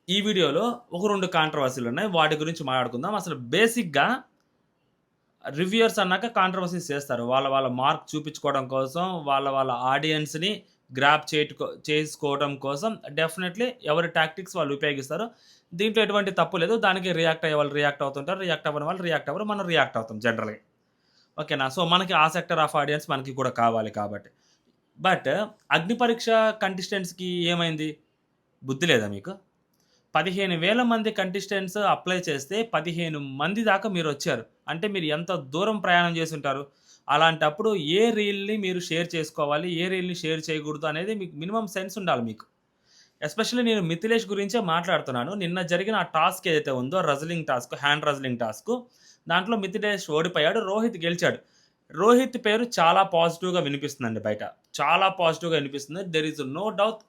ఈ వీడియోలో ఒక 2 కాంట్రోవర్సీలున్నాయి. వాటి గురించి మాట్లాడుకుందాం. అసలు బేసిక్‌గా రివ్యూయర్స్ అన్నాక కాంట్రోవర్సీస్ చేస్తారు. వాళ్ళ మార్క్ చూపించుకోవడం కోసం, వాళ్ళ ఆడియన్స్‌ని గ్రాబ్ చేసుకోవడం కోసం డెఫినైట్‌లీ ఎవరి టాక్టిక్స్ వాళ్ళు ఉపయోగిస్తారు. దీంట్లో ఎటువంటి తప్పు లేదు. దానికి రియాక్ట్ అయ్యే వాళ్ళు రియాక్ట్ అవుతుంటారు. రియాక్ట్ అవ్వని వాళ్ళు రియాక్ట్ అవ్వరు. మనం రియాక్ట్ అవుతాం జనరల్‌గా. ఓకేనా? సో, మనకి ఆ సెక్టర్ ఆఫ్ ఆడియన్స్ మనకి కూడా కావాలి కాబట్టి. బట్ అగ్ని పరీక్ష కంటెస్టెంట్స్‌కి ఏమైంది? బుద్ధి లేదా మీకు? 15,000 మంది కంటెస్టెంట్స్ అప్లై చేస్తే 15 మంది దాకా మీరొచ్చారు. అంటే మీరు ఎంత దూరం ప్రయాణం చేసుంటారు? అలాంటప్పుడు ఏ రీల్‌ని మీరు షేర్ చేసుకోవాలి? ఏ రీల్‌ని షేర్ చేయకూడదు అనేది మీకు మినిమమ్ సెన్స్ ఉండాలి మీకు. ఎస్పెషల్లీ నేను 'మిథిలేష్' గురించే మాట్లాడుతున్నాను. నిన్న జరిగిన ఆ టాస్క్ ఏదైతే ఉందో రజలింగ్ టాస్క్, హ్యాండ్ రజలింగ్ టాస్కు దాంట్లో 'మిథిలేష్' ఓడిపోయాడు. 'రోహిత్' గెలిచాడు. 'రోహిత్' పేరు చాలా పాజిటివ్‌గా వినిపిస్తుందండి బయట. చాలా పాజిటివ్‌గా వినిపిస్తుంది. There is no doubt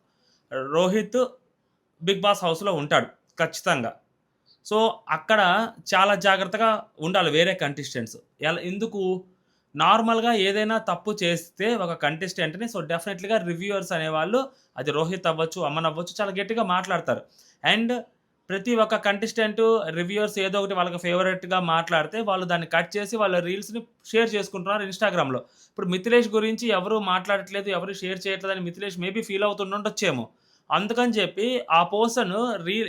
'Rohit' 'big boss' హౌస్‌లో ఉంటాడు ఖచ్చితంగా. సో, అక్కడ చాలా జాగ్రత్తగా ఉండాలి వేరే కంటెస్టెంట్స్. ఎందుకు నార్మల్‌గా ఏదైనా తప్పు చేస్తే ఒక కంటెస్టెంట్‌ని డెఫినెట్‌లీగా రివ్యూయర్స్ అనేవాళ్ళు అది రోహిత్ అవ్వచ్చు, అమన్ అవ్వచ్చు చాలా గట్టిగా మాట్లాడతారు. అండ్ ప్రతి ఒక్క కంటెస్టెంట్ రివ్యూయర్స్ ఏదో ఒకటి వాళ్ళకి ఫేవరెట్‌గా మాట్లాడితే వాళ్ళు దాన్ని కట్ చేసి వాళ్ళ రీల్స్‌ని షేర్ చేసుకుంటున్నారు ఇన్‌స్టాగ్రామ్‌లో. ఇప్పుడు 'మిథిలేష్' గురించి ఎవరు మాట్లాడట్లేదు, ఎవరు షేర్ చేయట్లేదని 'మిథిలేష్' మేబీ ఫీల్ అవుతుండుండొచ్చేమో. అందుకని చెప్పి ఆ పర్సన్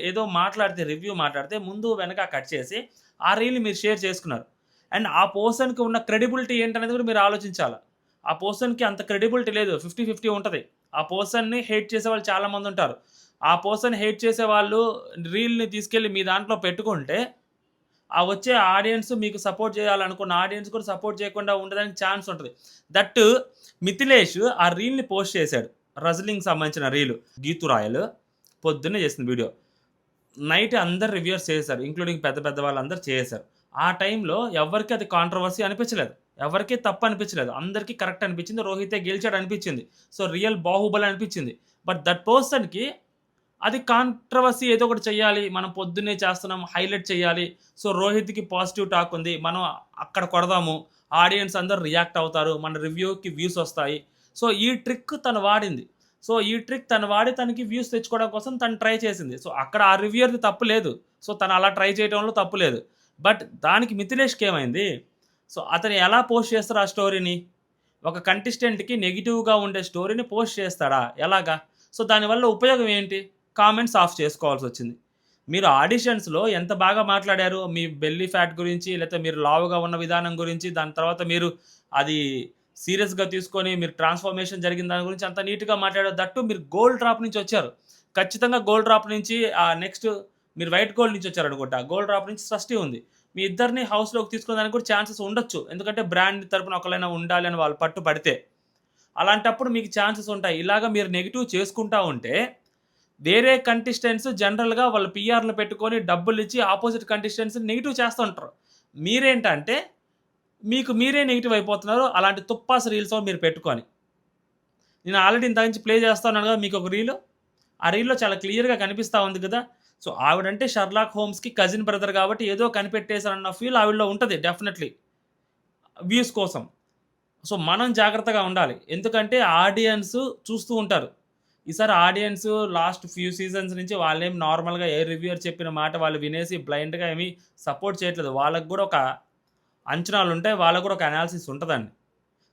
ఏదో మాట్లాడితే రివ్యూ మాట్లాడితే ముందు వెనక కట్ చేసి ఆ రీల్‌ని మీరు షేర్ చేసుకున్నారు. అండ్ ఆ పర్సన్‌కి ఉన్న క్రెడిబిలిటీ ఏంటనేది కూడా మీరు ఆలోచించాల. ఆ పర్సన్‌కి అంత క్రెడిబిలిటీ లేదు. 50, 50 ఉంటది. ఆ పర్సన్‌ని హేట్ చేసేవాళ్ళు చాలా మందుంటారు. ఆ పర్సన్ హేట్ చేసేవాళ్ళు రీల్‌ని తీసుకెళ్ళి మీ దాంట్లో పెట్టుకుంటే, ఆ వచ్చే ఆడియన్స్ మీకు సపోర్ట్ చేయాలనుకున్న ఆడియన్స్ కూడా సపోర్ట్ చేయకుండా ఉండడానికి ఛాన్స్ ఉంటది. దట్ మిథిలేష్ ఆ రీల్‌ని పోస్ట్ చేశాడు. రెజ్లింగ్‌కి సంబంధించిన రీలు. గీతూ రాయల్ పొద్దున్నే చేసింది వీడియో. నైట్ అందరు రివ్యూయర్స్ చేసేసారు. ఇంక్లూడింగ్ పెద్ద పెద్ద వాళ్ళందరూ చేసేసారు. ఆ టైంలో ఎవ్వరికీ అది కాంట్రోవర్సీ అనిపించలేదు. ఎవరికీ తప్పు అనిపించలేదు. అందరికీ కరెక్ట్ అనిపించింది. రోహితే గెలిచాడు అనిపించింది. సో, రియల్ బాహుబలి అనిపించింది. బట్ దట్ పర్సన్‌కి అది కాంట్రోవర్సీ ఏదో ఒకటి చేయాలి. మనం పొద్దున్నే చేస్తున్నాం. హైలైట్ చేయాలి. సో, రోహిత్‌కి పాజిటివ్ టాక్ ఉంది. మనం అక్కడ కొడదాము. ఆడియన్స్ అందరూ రియాక్ట్ అవుతారు. మన రివ్యూకి వ్యూస్ వస్తాయి. సో, ఈ ట్రిక్ తను వాడింది. సో, ఈ ట్రిక్ తను వాడి తనకి వ్యూస్ తెచ్చుకోవడం కోసం తను ట్రై చేసింది. సో, అక్కడ ఆ రివ్యూయర్‌ది తప్పు లేదు. సో, తను అలా ట్రై చేయటంలో తప్పు లేదు. బట్ దానికి మిథిలేష్‌కి ఏమైంది? సో, అతను ఎలా పోస్ట్ చేస్తారు ఆ స్టోరీని? ఒక కంటెస్టెంట్‌కి నెగెటివ్‌గా ఉండే స్టోరీని పోస్ట్ చేస్తాడా? ఎలాగా? సో, దానివల్ల ఉపయోగం ఏంటి? కామెంట్స్ ఆఫ్ చేసుకోవాల్సొచ్చింది. మీరు ఆడిషన్స్‌లో ఎంత బాగా మాట్లాడారు. మీ బెల్లీ ఫ్యాట్ గురించి, లేతే మీరు లావుగా ఉన్న విధానం గురించి, దాని తర్వాత మీరు అది సీరియస్‌గా తీసుకొని మీరు ట్రాన్స్‌ఫర్మేషన్ జరిగిన దాని గురించి అంత నీట్‌గా మాట్లాడారు. దట్టు మీరు గోల్డ్ డ్రాప్ నుంచి వచ్చారు. ఖచ్చితంగా గోల్డ్ డ్రాప్ నుంచి నెక్స్ట్ మీరు వైట్ గోల్డ్ నుంచి వచ్చారనుకుంటా. గోల్డ్ డ్రాప్ నుంచి సృష్టి ఉంది. మీ ఇద్దరిని హౌస్‌లోకి తీసుకునేదానికి కూడా ఛాన్సెస్ ఉండొచ్చు. ఎందుకంటే బ్రాండ్ తరపున ఒకళ్ళైనా ఉండాలి అని వాళ్ళు పట్టుబడితే. అలాంటప్పుడు మీకు ఛాన్సెస్ ఉంటాయి. ఇలాగ మీరు నెగెటివ్ చేసుకుంటా ఉంటే, వేరే కంటెస్టెంట్స్ జనరల్‌గా వాళ్ళ పీఆర్‌లు పెట్టుకొని డబ్బులిచ్చి అపోజిట్ కంటెస్టెంట్స్‌ని నెగెటివ్ చేస్తూ ఉంటారు. మీరేంటంటే, మీకు మీరే నెగెటివ్ అయిపోతున్నారు. అలాంటి తుప్పాస్ రీల్స్ మీరు పెట్టుకొని. నేను ఆల్రెడీ ఇందాక నుంచి ప్లే చేస్తా ఉన్నాను కదా! మీకొక రీలు. ఆ రీల్‌లో చాలా క్లియర్‌గా కనిపిస్తా ఉంది కదా! సో, ఆవిడంటే 'షెర్లాక్ హోమ్స్‌కి' కజిన్ బ్రదర్ కాబట్టి ఏదో కనిపెట్టేసారన్న ఫీల్ ఆవిడలో ఉంటది డెఫినెట్‌లీ. వ్యూస్ కోసం. సో, మనం జాగ్రత్తగా ఉండాలి. ఎందుకంటే ఆడియన్స్ చూస్తూ ఉంటారు. ఈసారి ఆడియన్స్ లాస్ట్ ఫ్యూ సీజన్స్ నుంచి వాళ్ళేమి నార్మల్‌గా ఏ రివ్యూయర్ చెప్పిన మాట వాళ్ళు వినేసి బ్లైండ్‌గా ఏమి సపోర్ట్ చేయట్లేదు. వాళ్ళకి గూడా ఒక అంచనాలుంటాయి. వాళ్ళకి గూడా ఒక అనాలిసిస్ ఉంటదండి.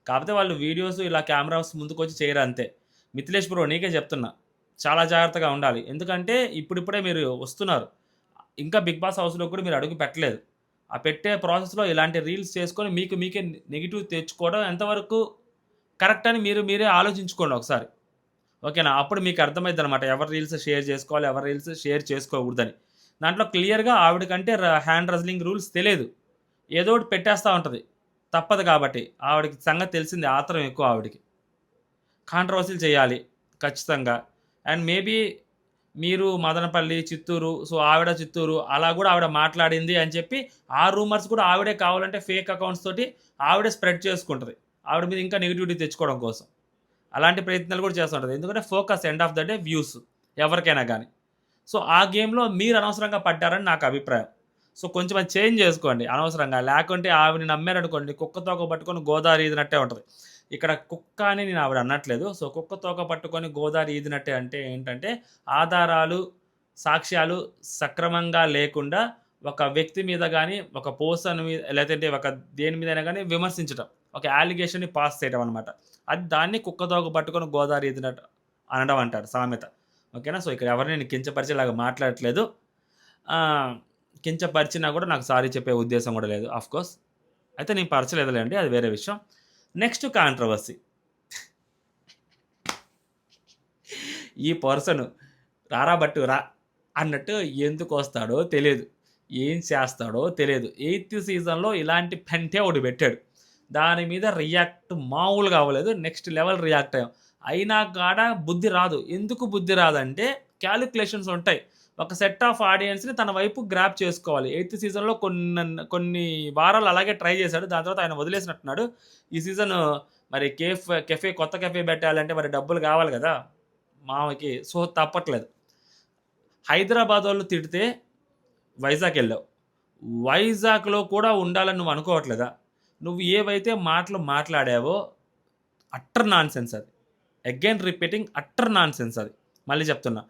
కాపోతే వాళ్ళు వీడియోస్ ఇలా కెమెరాస్ ముందుకొచ్చి చేయరంతే. 'మిథిలేష్ బ్రో' నీకే చెప్తున్నా. చాలా జాగ్రత్తగా ఉండాలి. ఎందుకంటే ఇప్పుడిప్పుడే మీరు వస్తున్నారు. ఇంకా 'బిగ్ బాస్' హౌస్‌లోకి కూడా మీరు అడుగు పెట్టలేదు. ఆ పెట్టే ప్రాసెస్‌లో ఇలాంటి రీల్స్ చేసుకొని మీకు మీకే నెగెటివ్ తెచ్చుకోవడం ఎంతవరకు కరెక్ట్ అని మీరే ఆలోచించుకోండి ఒకసారి. ఓకేనా? అప్పుడు మీకు అర్థమైద్దనమాట. ఎవరి రీల్స్ షేర్ చేసుకోవాలి, ఎవరి రీల్స్ షేర్ చేసుకోకూడదని. దాంట్లో క్లియర్‌గా ఆవిడకంటే హ్యాండ్ రెజ్లింగ్ రూల్స్ తెలీదు. ఏదో ఒకటి పెట్టేస్తా ఉంటది. తప్పదు కాబట్టి. ఆవిడకి సంగతి తెలిసిందే ఆత్రం ఎక్కువ ఆవిడకి. కాంట్రోవర్సీలు చేయాలి ఖచ్చితంగా. అండ్ మేబీ మీరు మదనపల్లి, చిత్తూరు ఆవిడ చిత్తూరు అలా గూడా ఆవిడ మాట్లాడింది అని చెప్పి ఆ రూమర్స్ కూడా ఆవిడే కావాలంటే ఫేక్ అకౌంట్స్ తోటి ఆవిడే స్ప్రెడ్ చేసుకుంటది. ఆవిడ మీద ఇంకా నెగటివిటీ తెచ్చుకోవడం కోసం. అలాంటి ప్రయత్నాలు కూడా చేస్తుంటది. ఎందుకంటే focus end of the day views ఎవరికైనా గాని. సో, ఆ గేమ్‌లో మీరు అనవసరంగా పడ్డారని నాకు అభిప్రాయం. సో, కొంచెం అది చేంజ్ చేసుకోండి అనవసరంగా. లేకుంటే ఆవిడని నమ్మారనుకోండి కుక్క తోక పట్టుకొని గోదావరి ఈదినట్టే ఉంటది. ఇక్కడ కుక్క అని ఆవిడ అనట్లేదు. సో, కుక్క తోక పట్టుకొని గోదావరి ఈదినట్టే అంటే ఏంటంటే ఆధారాలు, సాక్ష్యాలు సక్రమంగా లేకుండా ఒక వ్యక్తి మీద గానీ, ఒక పర్సన్ మీద లేదంటే ఒక దేని మీదైనా గానీ విమర్శించటం. ఒక అలిగేషన్‌ని పాస్ చేయడం అనమాట. దాన్ని కుక్కతోక పట్టుకొని గోదావరి ఈదినట్టు అనడం అంటారు సామెత. ఓకేనా? సో, ఇక్కడ ఎవరిని నేను కించపరిచేలాగా మాట్లాడట్లేదు. ఆహ్, కించపరిచినా గూడా నాకు సారీ చెప్పే ఉద్దేశ్యం గూడా లేదు ఆఫ్‌కోర్స్. అయితే నేను పరచలేదులెండి. అది వేరే విషయం. Next controversy. ఈ పర్సన్ రారా బట్టు రా అన్నట్టు ఎందుకొస్తాడో తెలీదు. ఏం చేస్తాడో తెలీదు. 8థ్ సీజన్‌లో ఇలాంటి పెంటే ఒకటి పెట్టాడు. దాని మీద రియాక్ట్ మామూలుగా అవ్వలేదు. నెక్స్ట్ లెవెల్ రియాక్ట్ అయ్యాం. అయినా కాడ బుద్ధి రాదు. ఎందుకు బుద్ధి రాదంటే కాలిక్యులేషన్స్ ఉంటాయి. ఒక సెట్ ఆఫ్ ఆడియన్స్‌ని తన వైపు గ్రాబ్ చేసుకోవాలి. 8థ్ సీజన్‌లో కొన్ని వారాలు అలాగే ట్రై చేశాడు. దాని తర్వాత ఆయన వదిలేసినట్టున్నాడు. ఈ సీజన్ మరి కెఫే కొత్త కెఫే పెట్టాలంటే మరి డబ్బులు కావాలి కదా! మామకి. సో, తప్పట్లేదు. హైదరాబాదోళ్ళు తిడితే వైజాగ్ ఎళ్ళావు. వైజాగ్‌లో కూడా ఉండాలని నువ్వు అనుకోవట్లేదా? నువ్వు ఏవైతే మాటలు మాట్లాడావో అట్టర్ నాన్‌సెన్స్ అది. అగైన్ రిపీటింగ్ అట్టర్ నాన్‌సెన్స్ అది. మళ్ళీ చెప్తున్నా.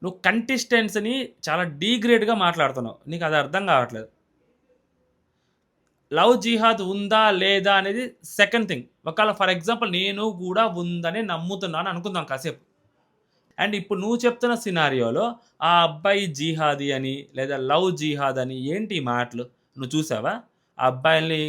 నువ్వు కంటెస్టెంట్స్‌ని చాలా డీగ్రేడ్‌గా మాట్లాడుతున్నావు. నీకది అర్థం కావట్లేదు. లవ్ జిహాద్ ఉందా? లేదా? అనేది సెకండ్ థింగ్. ఒకవేళ ఫర్ ఎగ్జాంపుల్ నేను గూడా ఉందని నమ్ముతున్నాను అనుకుందాం కాసేపు. అండ్ ఇప్పుడు నువ్వు చెప్తున్న సినారియోలో ఆ అబ్బాయి జిహాదీ అని లేదా లవ్ జిహాద్ అని ఏంటి ఈ మాటలు? నువ్వు చూసావా? అబ్బాయి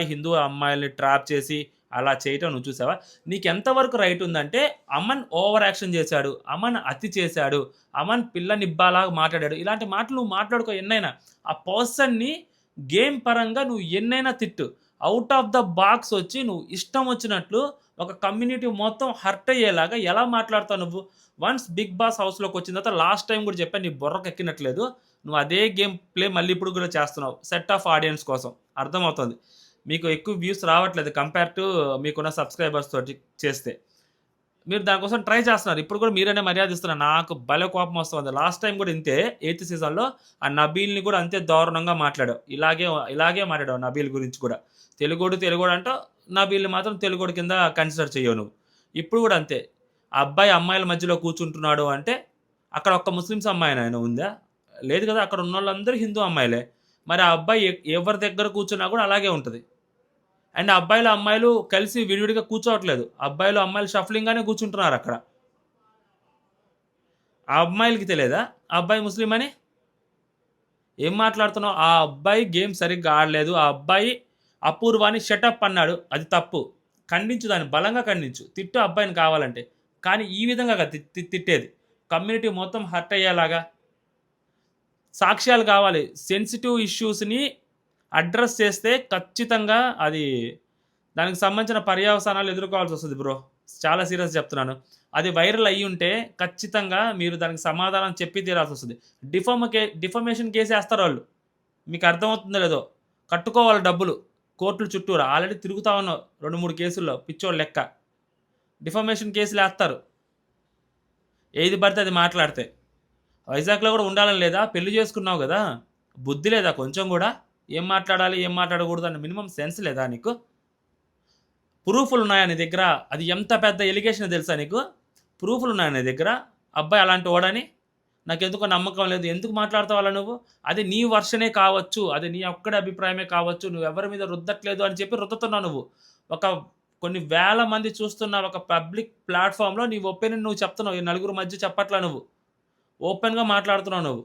హిందూ అమ్మాయిల్ని ట్రాప్ చేసి అలా చేయటం నువ్వు చూసావా? నీకెంత వరకు రైట్ ఉందంటే అమన్ ఓవర్ యాక్షన్ చేశాడు. అమన్ అతి చేశాడు. అమన్ పిల్లనిబ్బాలాగా మాట్లాడాడు. ఇలాంటి మాటలు నువ్వు మాట్లాడుకో ఎన్నైనా. ఆ పర్సన్‌ని గేమ్ పరంగా నువ్వు ఎన్నైనా తిట్టు. ఔట్ ఆఫ్ ద బాక్స్ వచ్చి నువ్వు ఇష్టం వచ్చినట్లు ఒక కమ్యూనిటీ మొత్తం హర్ట్ అయ్యేలాగా ఎలా మాట్లాడతావు నువ్వు? వన్స్ 'బిగ్ బాస్' హౌస్‌లోకి వచ్చిన తర్వాత లాస్ట్ టైమ్ కూడా చెప్పాను నీ బుర్రకెక్కినట్లేదు. నువ్వు అదే గేమ్ ప్లే మళ్ళీ ఇప్పుడు కూడా చేస్తున్నావు. సెట్ ఆఫ్ ఆడియన్స్ కోసం. అర్థమవుతుంది. మీకు ఎక్కువ వ్యూస్ రావట్లేదు కంపేర్ టు మీకున్న సబ్‌స్క్రైబర్స్ తోటి చేస్తే. మీరు దానికోసం ట్రై చేస్తున్నారు. ఇప్పుడు కూడా మీరనే మర్యాద ఇస్తున్నారు. నాకు భలే కోపం వస్తుంది. లాస్ట్ టైమ్ కూడా ఇంతే 8థ్ సీజన్‌లో ఆ నబీల్‌ని కూడా అంతే దారుణంగా మాట్లాడావు. ఇలాగే మాట్లాడావు నబీల్ గురించి కూడా. తెలుగోడు అంటావు. నబీల్‌ని మాత్రం తెలుగోడు కింద కన్సిడర్ చెయ్యవు నువ్వు. ఇప్పుడు కూడా అంతే. ఆ అబ్బాయి అమ్మాయిల మధ్యలో కూర్చుంటున్నాడు అంటే అక్కడ ఒక్క ముస్లిమ్స్ అమ్మాయేనా ఉందా? లేదు కదా! అక్కడ ఉన్నోళ్ళందరూ హిందూ అమ్మాయిలే. మరి ఆ అబ్బాయి ఎవరి దగ్గర కూర్చున్నా కూడా అలాగే ఉంటది. అండ్ అబ్బాయిలు, అమ్మాయిలు కలిసి విడివిడిగా కూర్చోవట్లేదు. అబ్బాయిలు, అమ్మాయిలు షఫ్లింగ్‌గానే కూర్చుంటున్నారక్కడ. ఆ అమ్మాయిలకి తెలియదా? ఆ అబ్బాయి ముస్లిం అని? ఏం మాట్లాడుతున్నావు? ఆ అబ్బాయి గేమ్ సరిగ్గా ఆడలేదు. ఆ అబ్బాయి అపూర్వాని షటప్ అన్నాడు. అది తప్పు. ఖండించు దాన్ని బలంగా ఖండించు. తిట్టు అబ్బాయిని కావాలంటే. కానీ ఈ విధంగా కాదు తిట్టేది. కమ్యూనిటీ మొత్తం హర్ట్ అయ్యేలాగా. సాక్ష్యాలు కావాలి. సెన్సిటివ్ ఇష్యూస్‌ని అడ్రెస్ చేస్తే ఖచ్చితంగా అది దానికి సంబంధించిన పర్యవసానాలు ఎదుర్కోవాల్సొస్తది బ్రో. చాలా సీరియస్‌గా చెప్తున్నాను. అది వైరల్ అయ్యుంటే ఖచ్చితంగా మీరు దానికి సమాధానం చెప్పి తీరాల్సొస్తది. డిఫమేషన్ కేసేస్తారాళ్ళు. మీకు అర్థమవుతుందో లేదో. కట్టుకోవాలి డబ్బులు. కోర్టుల చుట్టూరా. ఆల్రెడీ తిరుగుతా ఉన్నావు 2, 3 కేసుల్లో పిచ్చోడు లెక్క. డిఫమేషన్ కేసులేస్తారు. ఏది పడితే అది మాట్లాడితే. వైజాగ్‌లో గూడా ఉండాలని లేదా? పెళ్లి చేసుకున్నావు గదా! బుద్ధి లేదా కొంచెం గూడా? ఏం మాట్లాడాలి? ఏం మాట్లాడకూడదు అన్న మినిమమ్ సెన్స్ లేదా నీకు? ప్రూఫులున్నాయా నీ దగ్గర? అది ఎంత పెద్ద ఎలిగేషనో తెలుసా నీకు? ప్రూఫులున్నాయా నీ దగ్గర? అబ్బాయి అలాంటోడని? నాకెందుకో నమ్మకం లేదు. ఎందుకు మాట్లాడతావు అలా నువ్వు? అది నీ వర్షనే కావచ్చు. అది నీ ఒక్కడి అభిప్రాయమే కావచ్చు. నువ్వెవరి మీద రుద్దట్లేదు అని చెప్పి రుద్దుతున్నావు నువ్వు. ఒక కొన్ని వేల మంది చూస్తున్న ఒక పబ్లిక్ ప్లాట్‌ఫార్మ్‌లో నీ ఒపీనియన్ నువ్వు చెప్తున్నావు. ఈ నలుగురు మధ్య చెప్పట్లా నువ్వు. ఓపెన్‌గా మాట్లాడుతున్నావు నువ్వు.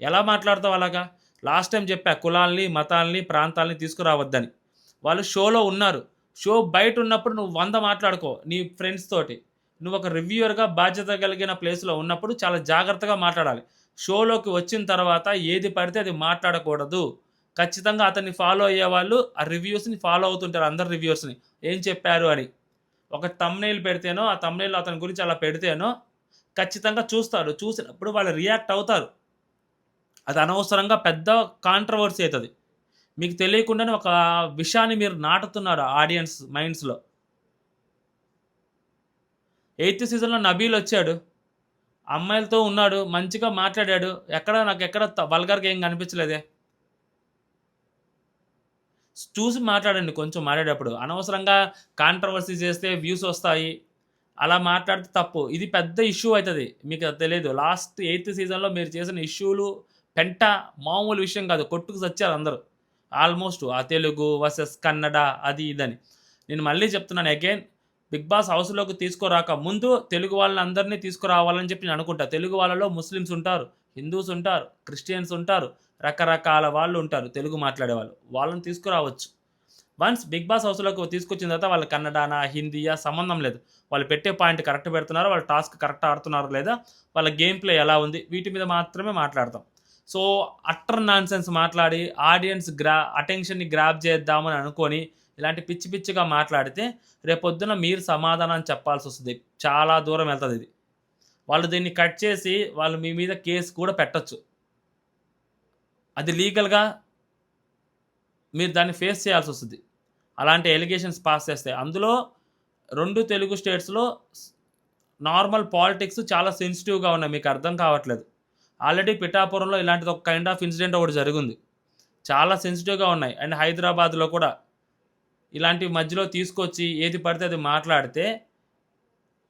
ఎలా మాట్లాడతావు అలాగా? లాస్ట్ టైమ్ చెప్పా కులాల్ని, మతాల్ని, ప్రాంతాల్ని తీసుకురావద్దని. వాళ్ళు షోలో ఉన్నారు. షో బయటున్నప్పుడు నువ్వు 100 మాట్లాడుకో నీ ఫ్రెండ్స్ తోటి. నువ్వొక రివ్యూయర్‌గా బాధ్యత కలిగిన ప్లేస్‌లో ఉన్నప్పుడు చాలా జాగ్రత్తగా మాట్లాడాలి. షోలోకి వచ్చిన తర్వాత ఏది పడితే అది మాట్లాడకూడదు. ఖచ్చితంగా అతన్ని ఫాలో అయ్యేవాళ్ళు ఆ రివ్యూస్‌ని ఫాలో అవుతుంటారు అందరు రివ్యూయర్స్‌ని. ఏం చెప్పారు అని. ఒక థంబ్‌నెయిల్ పెడితేనో, ఆ థంబ్‌నెయిల్‌లో అతని గురించి అలా పెడితేనో ఖచ్చితంగా చూస్తారు. చూసినప్పుడు వాళ్ళు రియాక్ట్ అవుతారు. అది అనవసరంగా పెద్ద కాంట్రోవర్సీ అయితది. మీకు తెలియకుండానే ఒక విషాన్ని మీరు నాటుతున్నారు ఆడియన్స్ మైండ్స్‌లో. 8థ్ సీజన్‌లో నబీలొచ్చాడు. అమ్మాయిలతో ఉన్నాడు. మంచిగా మాట్లాడాడు. నాకెక్కడ వల్గర్‌గా ఏం కనిపించలేదే. చూసి మాట్లాడండి కొంచెం మాట్లాడేటప్పుడు. అనవసరంగా కాంట్రోవర్సీ చేస్తే వ్యూస్ ఒస్తాయి. అలా మాట్లాడితే తప్పు. ఇది పెద్ద ఇష్యూ అయితది. మీకది తెలీదు. లాస్ట్ 8థ్ సీజన్‌లో మీరు చేసిన ఇష్యూలు పెంట మామూలు విషయం కాదు. కొట్టుకు సచ్చారు అందరూ. ఆల్‌మోస్ట్ ఆ తెలుగు వర్సెస్ కన్నడ అది ఇదని. నేను మళ్ళీ చెప్తున్నాను అగైన్ 'బిగ్ బాస్' హౌస్‌లోకి తీసుకురాక ముందు తెలుగు వాళ్ళనందరిని తీసుకురావాలని చెప్పి నేను అనుకుంటా. తెలుగు వాళ్ళలో ముస్లిమ్స్ ఉంటారు, హిందూస్ ఉంటారు, క్రిస్టియన్స్ ఉంటారు, రకరకాల వాళ్ళు ఉంటారు తెలుగు మాట్లాడేవాళ్ళు. వాళ్ళని తీసుకురావచ్చు. వన్స్ 'బిగ్ బాస్' హౌస్‌లోకి తీసుకొచ్చిన తర్వాత వాళ్ళు కన్నడానా, హిందీయా సంబంధం లేదు. వాళ్ళు పెట్టే పాయింట్ కరెక్ట్ పెడుతున్నారా? వాళ్ళ టాస్క్ కరెక్ట్ ఆడుతున్నారా లేదా? వాళ్ళ గేమ్ ప్లే ఎలా ఉంది? వీటి మీద మాత్రమే మాట్లాడతాం. సో, అట్టర్ నాన్‌సెన్స్ మాట్లాడి ఆడియన్స్ అటెన్షన్‌ని గ్రాబ్ చేద్దామని అనుకోని, ఇలాంటి పిచ్చి పిచ్చిగా మాట్లాడితే రేపొద్దున మీరు సమాధానం చెప్పాల్సొస్తది. చాలా దూరం ఎళ్తదిది. వాళ్ళు దీన్ని కట్ చేసి వాళ్ళు మీ మీద కేస్ కూడా పెట్టొచ్చు. అది లీగల్‌గా మీరు దాన్ని ఫేస్ చేయాల్సొస్తది. అలాంటి ఎలిగేషన్స్ పాస్ చేస్తే. అందులో 2 తెలుగు స్టేట్స్‌లో స్ నార్మల్ పాలిటిక్స్ చాలా సెన్సిటివ్‌గా ఉన్నాయి. మీకు అర్థం కావట్లేదు. ఆల్రెడీ పిఠాపురంలో ఇలాంటిది ఒక కైండ్ ఆఫ్ ఇన్సిడెంట్ ఒకటి జరిగింది. చాలా సెన్సిటివ్‌గా ఉన్నాయి. అండ్ హైదరాబాద్‌లో కూడా ఇలాంటివి మధ్యలో తీసుకొచ్చి ఏది పడితే అది మాట్లాడితే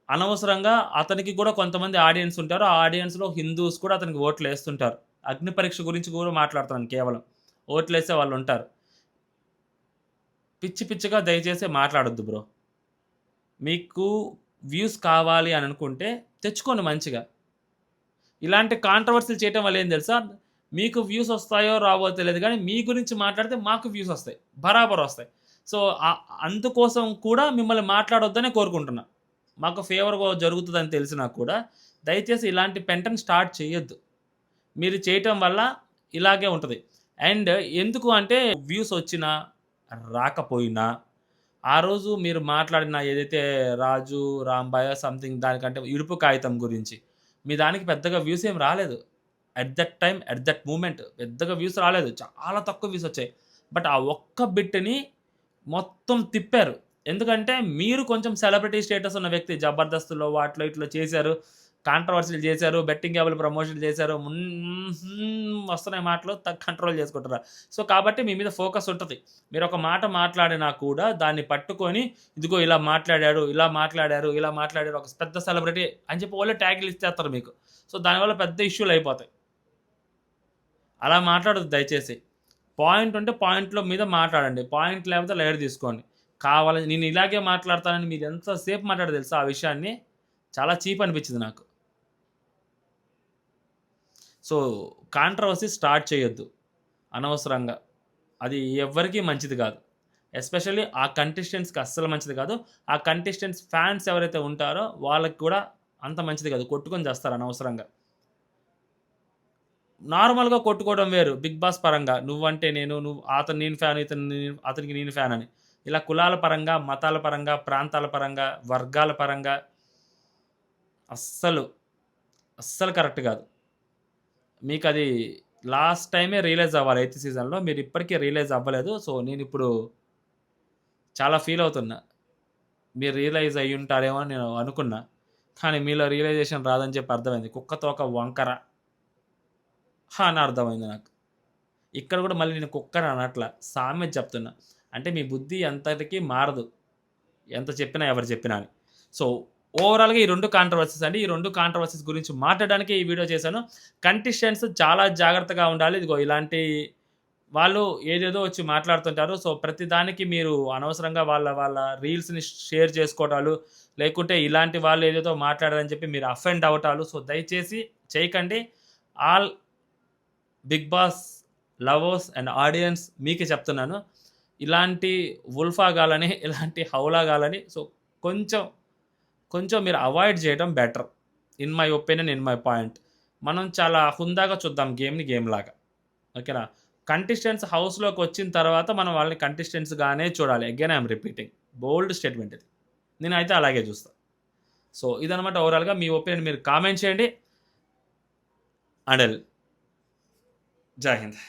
అనవసరంగా అతనికి కూడా కొంతమంది ఆడియన్స్ ఉంటారు. ఆ ఆడియన్స్‌లో హిందూస్ కూడా అతనికి ఓట్లేస్తుంటారు. అగ్ని పరీక్ష గురించి కూడా మాట్లాడుతున్నాను కేవలం. ఓట్లేసే వాళ్ళుంటారు. పిచ్చి పిచ్చిగా దయచేసి మాట్లాడొద్దు బ్రో. మీకు వ్యూస్ కావాలి అని అనుకుంటే తెచ్చుకోండి మంచిగా. ఇలాంటి కాంట్రోవర్సీలు చేయటం వల్ల ఏం తెలుసా? మీకు వ్యూస్ వస్తాయో రావో తెలీదు గానీ, మీ గురించి మాట్లాడితే మాకు వ్యూస్ వస్తాయి. బరాబర్ వస్తాయి. సో, అందుకోసం కూడా మిమ్మల్ని మాట్లాడొద్దనే కోరుకుంటున్నా. మాకు ఫేవర్‌గా జరుగుతదని తెలిసినా కూడా దయచేసి ఇలాంటి పెంటని స్టార్ట్ చేయొద్దు. మీరు చేయటం వల్ల ఇలాగే ఉంటది. అండ్ ఎందుకు అంటే వ్యూస్ వచ్చినా, రాకపోయినా ఆ రోజు మీరు మాట్లాడిన ఏదైతే 'రాజు రాంబాయో' సంథింగ్ దానికంటే 'ఇడుపు కాగితం' గురించి. మీ దానికి పెద్దగా వ్యూస్ ఏమి రాలేదు. At that time, at that moment పెద్దగా వ్యూస్ రాలేదు. చాలా తక్కువ వ్యూస్ వచ్చాయి. బట్ ఆ ఒక్క బిట్‌ని మొత్తం తిప్పారు. ఎందుకంటే మీరు కొంచెం సెలబ్రిటీ స్టేటస్ ఉన్న వ్యక్తి. 'జబర్దస్త్‌లో' వాటిలో వీటిలో చేశారు. కాంట్రోవర్సీలు చేశారు. బెట్టింగ్ యాప్‌లు ప్రమోషన్‌లు చేశారు. వస్తున్నాయి మాటలు కంట్రోల్ చేసుకుంటారు. సో, కాబట్టి మీ మీద ఫోకస్ ఉంటది. మీరొక మాట మాట్లాడినా కూడా దాన్ని పట్టుకొని ఇదిగో ఇలా మాట్లాడాడు, ఇలా మాట్లాడారు, ఇలా మాట్లాడారు ఒక పెద్ద సెలబ్రిటీ అని చెప్పి వాళ్ళే ట్యాగ్‌లు ఇచ్చేస్తారు మీకు. సో, దానివల్ల పెద్ద ఇష్యూలయిపోతాయి. అలా మాట్లాడొద్దు దయచేసి. పాయింట్ ఉంటే పాయింట్‌లో మీద మాట్లాడండి. పాయింట్ లేకపోతే లైట్ తీసుకోండి. కావాలని నేను ఇలాగే మాట్లాడతానని మీరు ఎంత సేపు మాట్లాడారో తెలుసా ఆ విషయాన్ని? చాలా చీప్ అనిపించింది నాకు. సో, కాంట్రోవర్సీ స్టార్ట్ చేయొద్దు అనవసరంగా. అది ఎవ్వరికీ మంచిది కాదు. ఎస్పెషల్లీ ఆ కంటెస్టెంట్స్‌కి అస్సలు మంచిది కాదు. ఆ కంటెస్టెంట్స్ ఫ్యాన్స్ ఎవరైతే ఉంటారో వాళ్ళకి కూడా అంత మంచిది కాదు. కొట్టుకొని చస్తారు అనవసరంగా. నార్మల్‌గా కొట్టుకోవడం వేరు. 'బిగ్ బాస్' పరంగా నువ్వంటే నేను, అతను నేను ఫ్యాన్, అతనికి నేను ఫ్యాన్ అని. ఇలా కులాల పరంగా, మతాల పరంగా, ప్రాంతాల పరంగా, వర్గాల పరంగా అస్సలు, అస్సలు కరెక్ట్ కాదు. మీకది లాస్ట్ టైమే రియలైజ్ అవ్వాలి 8థ్ సీజన్‌లో. మీరిప్పటికి రియలైజ్ అవ్వలేదు. సో, నేనిప్పుడు చాలా ఫీల్ అవుతున్నా. మీరు రియలైజ్ అయ్యుంటారేమో అని నేను అనుకున్నా. కానీ మీలో రియలైజేషన్ రాదని చెప్పి అర్థమైంది. కుక్క తోక వంకర అని అర్థమైంది నాకు. ఇక్కడ కూడా మళ్ళీ నేను కుక్కని అనట్లా. సామెత చెప్తున్నా. అంటే మీ బుద్ధి ఎంతటికి మారదు. ఎంత చెప్పినా, ఎవరు చెప్పినా అని. సో, ఓవరాల్‌గా ఈ 2 కాంట్రోవర్సీస్ అండి. ఈ 2 కాంట్రోవర్సీస్ గురించి మాట్లాడడానికే ఈ వీడియో చేశాను. కంటెస్టెంట్స్ చాలా జాగ్రత్తగా ఉండాలి. ఇదిగో ఇలాంటి వాళ్ళు ఏదేదో వచ్చి మాట్లాడుతుంటారు. సో, ప్రతి దానికి మీరు అనవసరంగా వాళ్ళ రీల్స్‌ని షేర్ చేసుకోవటాలు, లేకుంటే ఇలాంటి వాళ్ళు ఏదేదో మాట్లాడారని చెప్పి మీరు అఫెండ్ అవ్వటాలు. సో, దయచేసి చేయకండి. All 'big boss' lovers and audience మీకే చెప్తున్నాను. ఇలాంటి 'వుల్ఫా' గాలని, ఇలాంటి 'హౌలా' గాలని సో, కొంచెం, కొంచెం మీరు అవాయిడ్ చేయడం better. In my opinion, in my point. మనం చాలా హుందాగా చూద్దాం గేమ్‌ని గేమ్‌లాగా. ఓకేనా? కంటెస్టెంట్స్ హౌస్‌లోకొచ్చిన తర్వాత మనం వాళ్ళని కంటెస్టెంట్స్‌గానే చూడాలి. Again I am repeating. Bold statement ఇది. నేనైతే అలాగే చూస్తా. సో, ఇదనమాట ఓవరాల్‌గా మీ ఒపీనియన్ మీరు కామెంట్ చేయండి. అండ్ జై హింద్.